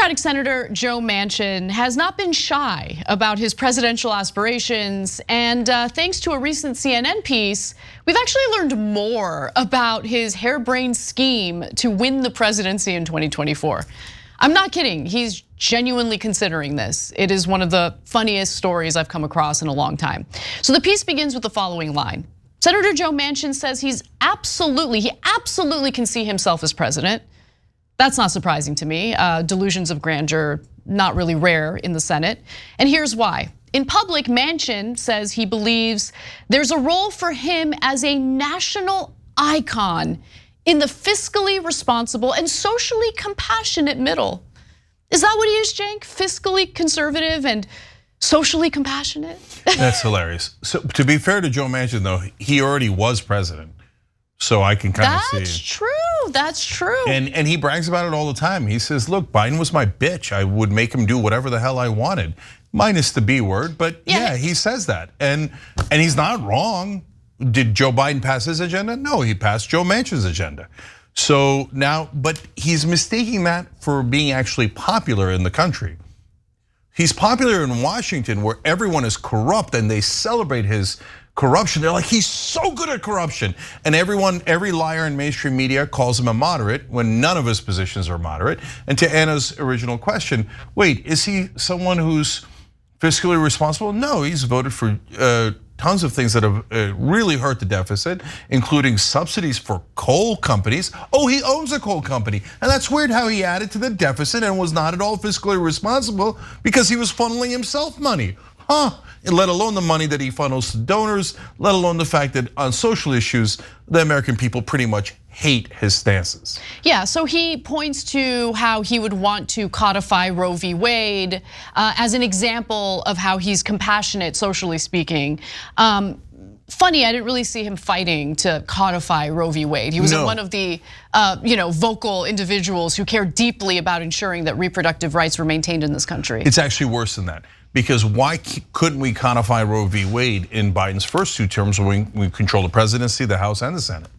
Democratic Senator Joe Manchin has not been shy about his presidential aspirations, and thanks to a recent CNN piece, we've actually learned more about his harebrained scheme to win the presidency in 2024. I'm not kidding, he's genuinely considering this. It is one of the funniest stories I've come across in a long time. So the piece begins with the following line. Senator Joe Manchin says he absolutely can see himself as president. That's not surprising to me. Delusions of grandeur, not really rare in the Senate. And here's why. In public, Manchin says he believes there's a role for him as a national icon in the fiscally responsible and socially compassionate middle. Is that what he is, Cenk? Fiscally conservative and socially compassionate? That's hilarious. So to be fair to Joe Manchin though, he already was president. So I can kind of see. That's true, that's true. And he brags about it all the time. He says, look, Biden was my bitch. I would make him do whatever the hell I wanted. Minus the B word, but yeah, he says that. And he's not wrong. Did Joe Biden pass his agenda? No, he passed Joe Manchin's agenda. So now, but he's mistaking that for being actually popular in the country. He's popular in Washington where everyone is corrupt and they celebrate his corruption. They're like, he's so good at corruption. And every liar in mainstream media calls him a moderate when none of his positions are moderate. And to Anna's original question, wait, is he someone who's fiscally responsible? No, he's voted for tons of things that have really hurt the deficit, including subsidies for coal companies. Oh, he owns a coal company. And that's weird how he added to the deficit and was not at all fiscally responsible because he was funneling himself money. Let alone the money that he funnels to donors, let alone the fact that on social issues, the American people pretty much hate his stances. Yeah, so he points to how he would want to codify Roe v. Wade as an example of how he's compassionate, socially speaking. Funny, I didn't really see him fighting to codify Roe v. Wade. He was one of the vocal individuals who care deeply about ensuring that reproductive rights were maintained in this country. It's actually worse than that. Because why couldn't we codify Roe v. Wade in Biden's first 2 terms when we control the presidency, the House, and the Senate?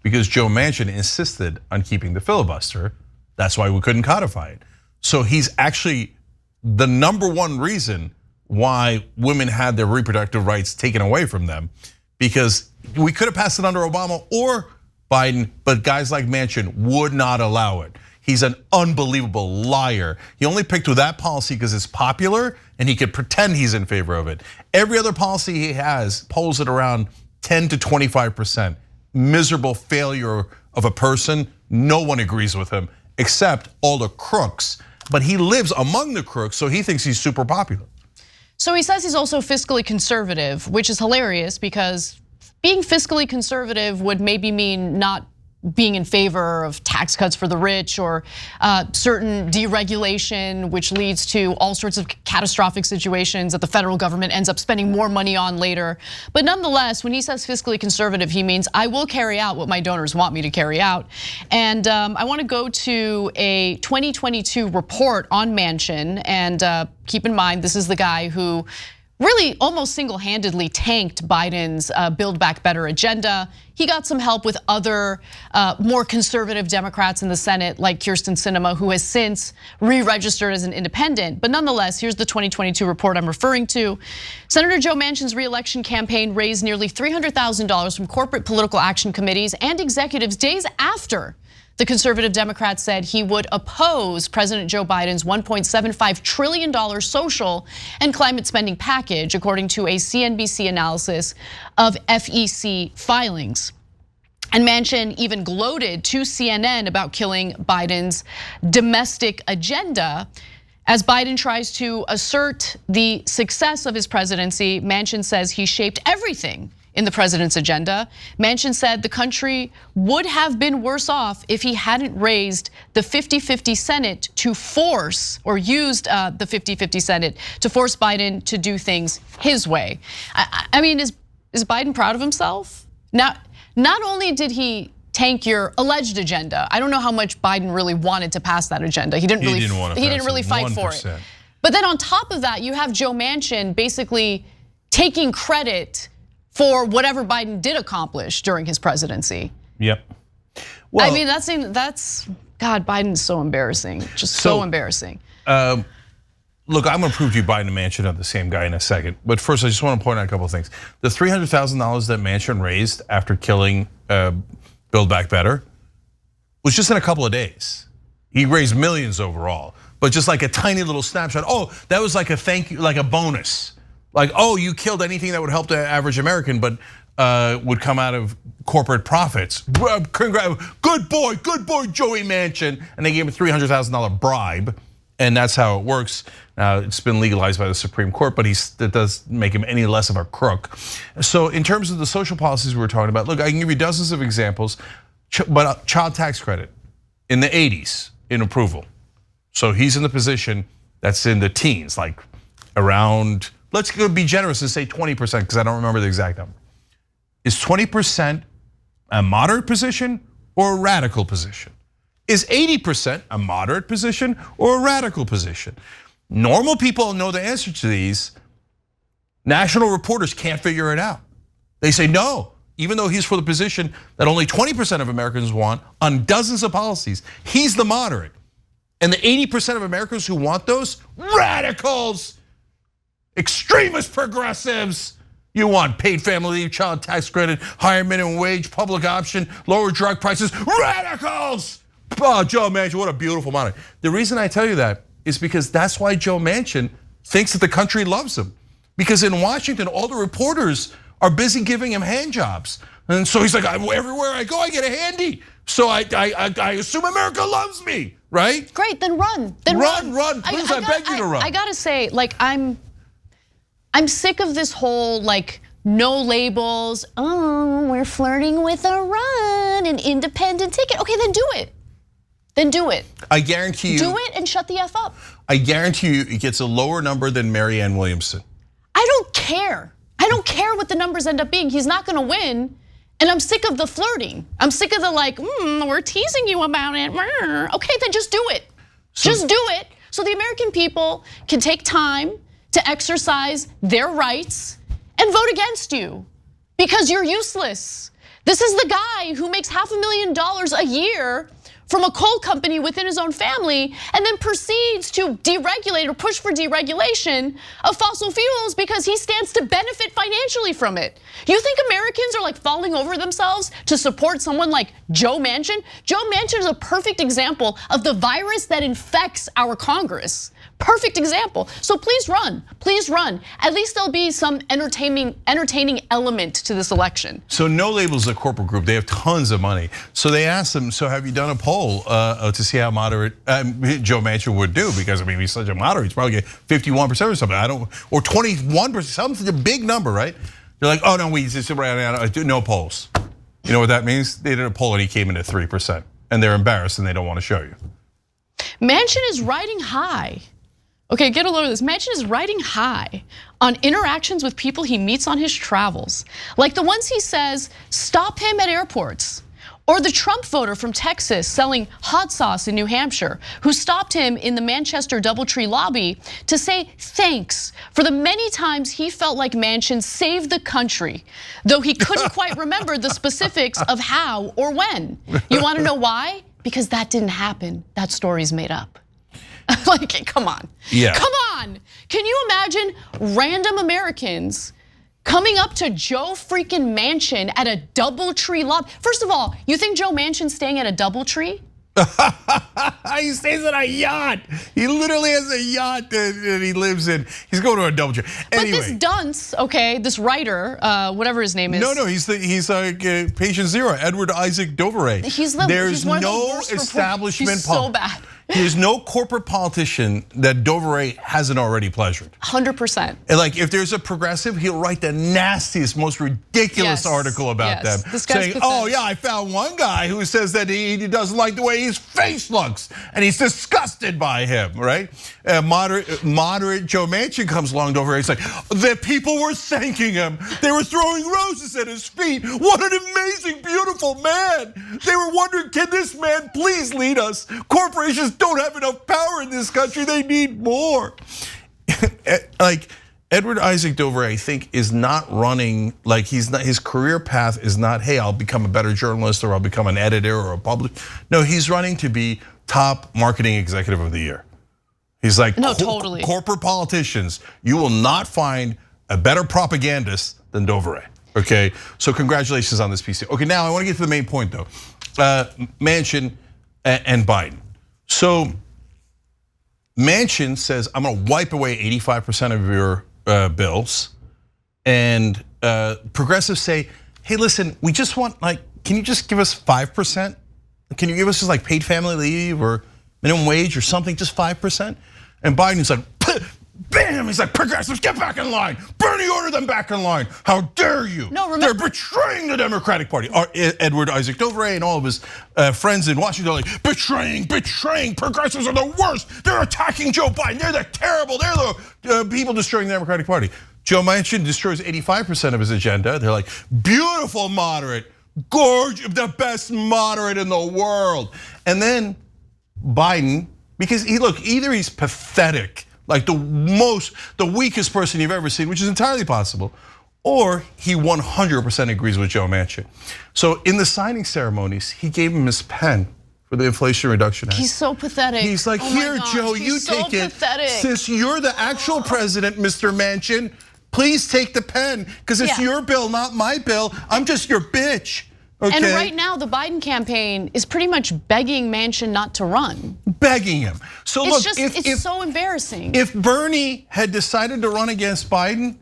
Because Joe Manchin insisted on keeping the filibuster. That's why we couldn't codify it. So he's actually the #1 reason why women had their reproductive rights taken away from them. Because we could have passed it under Obama or Biden, but guys like Manchin would not allow it. He's an unbelievable liar. He only picked with that policy because it's popular and he could pretend he's in favor of it. Every other policy he has polls at around 10 to 25%. Miserable failure of a person. No one agrees with him except all the crooks. But he lives among the crooks, so he thinks he's super popular. So he says he's also fiscally conservative, which is hilarious because being fiscally conservative would maybe mean not being in favor of tax cuts for the rich or certain deregulation, which leads to all sorts of catastrophic situations that the federal government ends up spending more money on later. But nonetheless, when he says fiscally conservative, he means I will carry out what my donors want me to carry out. And I want to go to a 2022 report on Manchin, and keep in mind, this is the guy who really almost single-handedly tanked Biden's Build Back Better agenda. He got some help with other more conservative Democrats in the Senate like Kyrsten Sinema, who has since re-registered as an independent. But nonetheless, here's the 2022 report I'm referring to. Senator Joe Manchin's re-election campaign raised nearly $300,000 from corporate political action committees and executives days after the conservative Democrats said he would oppose President Joe Biden's $1.75 trillion social and climate spending package, according to a CNBC analysis of FEC filings. And Manchin even gloated to CNN about killing Biden's domestic agenda. As Biden tries to assert the success of his presidency, Manchin says he shaped everything in the president's agenda. Manchin said the country would have been worse off if he hadn't raised the 50-50 Senate to force, or used the 50-50 Senate to force Biden to do things his way. I mean, is Biden proud of himself? Now, not only did he tank your alleged agenda, I don't know how much Biden really wanted to pass that agenda. He didn't really fight for it. But then on top of that, you have Joe Manchin basically taking credit for whatever Biden did accomplish during his presidency. Yep. Well, I mean, that's God, Biden's so embarrassing, just so embarrassing. Look, I'm going to prove to you Biden and Manchin are the same guy in a second. But first, I just want to point out a couple of things. The $300,000 that Manchin raised after killing Build Back Better was just in a couple of days. He raised millions overall, but just like a tiny little snapshot. Oh, that was like a thank you, like a bonus. Like, oh, you killed anything that would help the average American, but would come out of corporate profits. Good boy, Joey Manchin. And they gave him a $300,000 bribe. And that's how it works. Now, it's been legalized by the Supreme Court, but that does make him any less of a crook. So in terms of the social policies we were talking about, look, I can give you dozens of examples, but child tax credit in the 80s in approval. So he's in the position that's in the teens, like around, let's be generous and say 20%, because I don't remember the exact number. Is 20% a moderate position or a radical position? Is 80% a moderate position or a radical position? Normal people know the answer to these. National reporters can't figure it out. They say no, even though he's for the position that only 20% of Americans want on dozens of policies, he's the moderate. And the 80% of Americans who want those, radicals, extremist progressives. You want paid family leave, child tax credit, higher minimum wage, public option, lower drug prices, radicals. Oh, Joe Manchin, what a beautiful model. The reason I tell you that is because that's why Joe Manchin thinks that the country loves him. Because in Washington, all the reporters are busy giving him hand jobs. And so he's like, everywhere I go, I get a handy. So I assume America loves me, right? Great, then run. Run, please, I beg you to run. I gotta say, like, I'm sick of this whole, like, no labels. Oh, we're flirting with a run, an independent ticket. Okay, then do it. Then do it. I guarantee you. Do it and shut the F up. I guarantee you it gets a lower number than Marianne Williamson. I don't care. I don't care what the numbers end up being. He's not gonna win. And I'm sick of the flirting. I'm sick of the like, we're teasing you about it. Okay, then just do it. Just do it so the American people can take time to exercise their rights and vote against you because you're useless. This is the guy who makes $500,000 a year from a coal company within his own family and then proceeds to deregulate or push for deregulation of fossil fuels because he stands to benefit financially from it. You think Americans are like falling over themselves to support someone like Joe Manchin? Joe Manchin is a perfect example of the virus that infects our Congress. Perfect example. So please run, please run. At least there'll be some entertaining element to this election. So No Label's a corporate group. They have tons of money. So they asked them, so have you done a poll to see how moderate Joe Manchin would do? Because I mean, he's such a moderate, he's probably get 51% or something. Or 21%, something a big number, right? They're like, oh no, we just ran out, no polls. You know what that means? They did a poll and he came in at 3%. And they're embarrassed and they don't want to show you. Manchin is riding high. Okay, get a load of this. Manchin is riding high on interactions with people he meets on his travels. Like the ones he says stop him at airports. Or the Trump voter from Texas selling hot sauce in New Hampshire, who stopped him in the Manchester DoubleTree lobby to say thanks for the many times he felt like Manchin saved the country, though he couldn't quite remember the specifics of how or when. You wanna know why? Because that didn't happen. That story's made up. Like, come on. Yeah. Come on. Can you imagine random Americans coming up to Joe freaking Manchin at a DoubleTree lobby? First of all, you think Joe Manchin's staying at a DoubleTree? He stays on a yacht. He literally has a yacht that he lives in. He's going to a DoubleTree. Anyway. But this dunce, okay, this writer, whatever his name is. No, he's patient zero, Edward Isaac Doveray. There's no establishment. He's so bad. There's no corporate politician that Doveray hasn't already pleasured. 100%. And like if there's a progressive, he'll write the nastiest, most ridiculous article about them. Saying, oh yeah, I found one guy who says that he doesn't like the way his face looks and he's disgusted by him, right? Moderate Joe Manchin comes along to Doveray, he's like, the people were thanking him. They were throwing roses at his feet. What an amazing, beautiful man. They were wondering, can this man please lead us? Corporations don't have enough power in this country, they need more. Like, Edward Isaac Dover, I think, is not running, like his career path is not, hey, I'll become a better journalist or I'll become an editor or a publisher. No, he's running to be top marketing executive of the year. He's like, no, totally. Corporate politicians, you will not find a better propagandist than Dover. Okay, so congratulations on this piece. Okay, now I want to get to the main point though. Manchin and Biden. So Manchin says, I'm gonna wipe away 85% of your bills. And progressives say, hey, listen, we just want, like, can you just give us 5%? Can you give us just like paid family leave or minimum wage or something, just 5%? And Biden's like, bam, he's like, progressives, get back in line. Bernie, order them back in line. How dare you? No, remember, they're betraying the Democratic Party. Edward Isaac Dover and all of his friends in Washington are like, betraying, progressives are the worst. They're attacking Joe Biden, they're the terrible, they're the people destroying the Democratic Party. Joe Manchin destroys 85% of his agenda. They're like, beautiful moderate, gorgeous, the best moderate in the world. And then Biden, because look, either he's pathetic, like the weakest person you've ever seen, which is entirely possible, or he 100% agrees with Joe Manchin. So in the signing ceremonies, he gave him his pen for the Inflation Reduction Act. He's so pathetic. He's like, here, Joe, you take it. Since you're the actual president, Mr. Manchin, please take the pen, because it's your bill, not my bill. I'm just your bitch. Okay. And right now, the Biden campaign is pretty much begging Manchin not to run. Begging him. So look, it's so embarrassing. If Bernie had decided to run against Biden,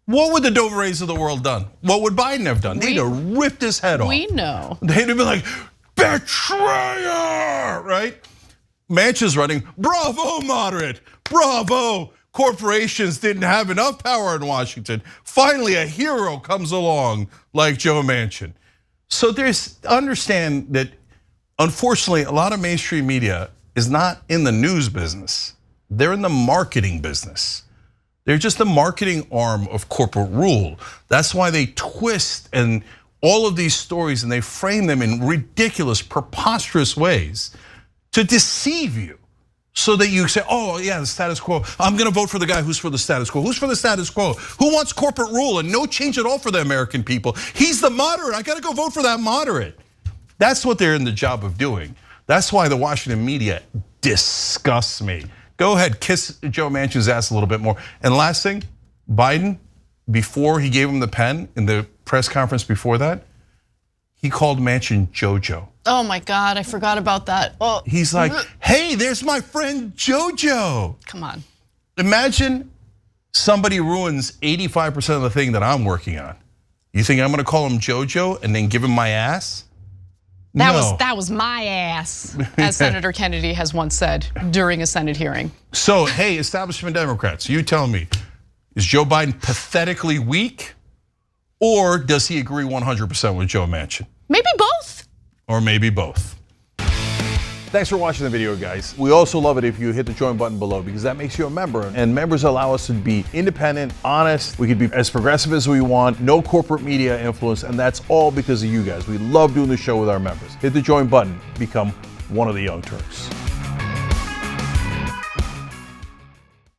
what would the Doverays of the world done? What would Biden have done? They'd have ripped his head off. We know. They'd have been like, betrayer, right? Manchin's running, bravo, moderate, bravo. Corporations didn't have enough power in Washington. Finally, a hero comes along like Joe Manchin. So understand that, unfortunately, a lot of mainstream media is not in the news business. They're in the marketing business. They're just the marketing arm of corporate rule. That's why they twist and all of these stories and they frame them in ridiculous, preposterous ways to deceive you. So that you say, oh yeah, the status quo. I'm gonna vote for the guy who's for the status quo. Who's for the status quo? Who wants corporate rule and no change at all for the American people? He's the moderate, I gotta go vote for that moderate. That's what they're in the job of doing. That's why the Washington media disgusts me. Go ahead, kiss Joe Manchin's ass a little bit more. And last thing, Biden, before he gave him the pen in the press conference before that, he called Manchin JoJo. Oh my God, I forgot about that. Oh. He's like, hey, there's my friend JoJo. Come on. Imagine somebody ruins 85% of the thing that I'm working on. You think I'm gonna call him JoJo and then give him my ass? That was my ass, as Senator Kennedy has once said during a Senate hearing. So, hey, establishment Democrats, you tell me, is Joe Biden pathetically weak? Or does he agree 100% with Joe Manchin? Maybe both. Or maybe both. Thanks for watching the video, guys. We also love it if you hit the join button below because that makes you a member. And members allow us to be independent, honest. We can be as progressive as we want, no corporate media influence, and that's all because of you guys. We love doing the show with our members. Hit the join button, become one of the Young Turks.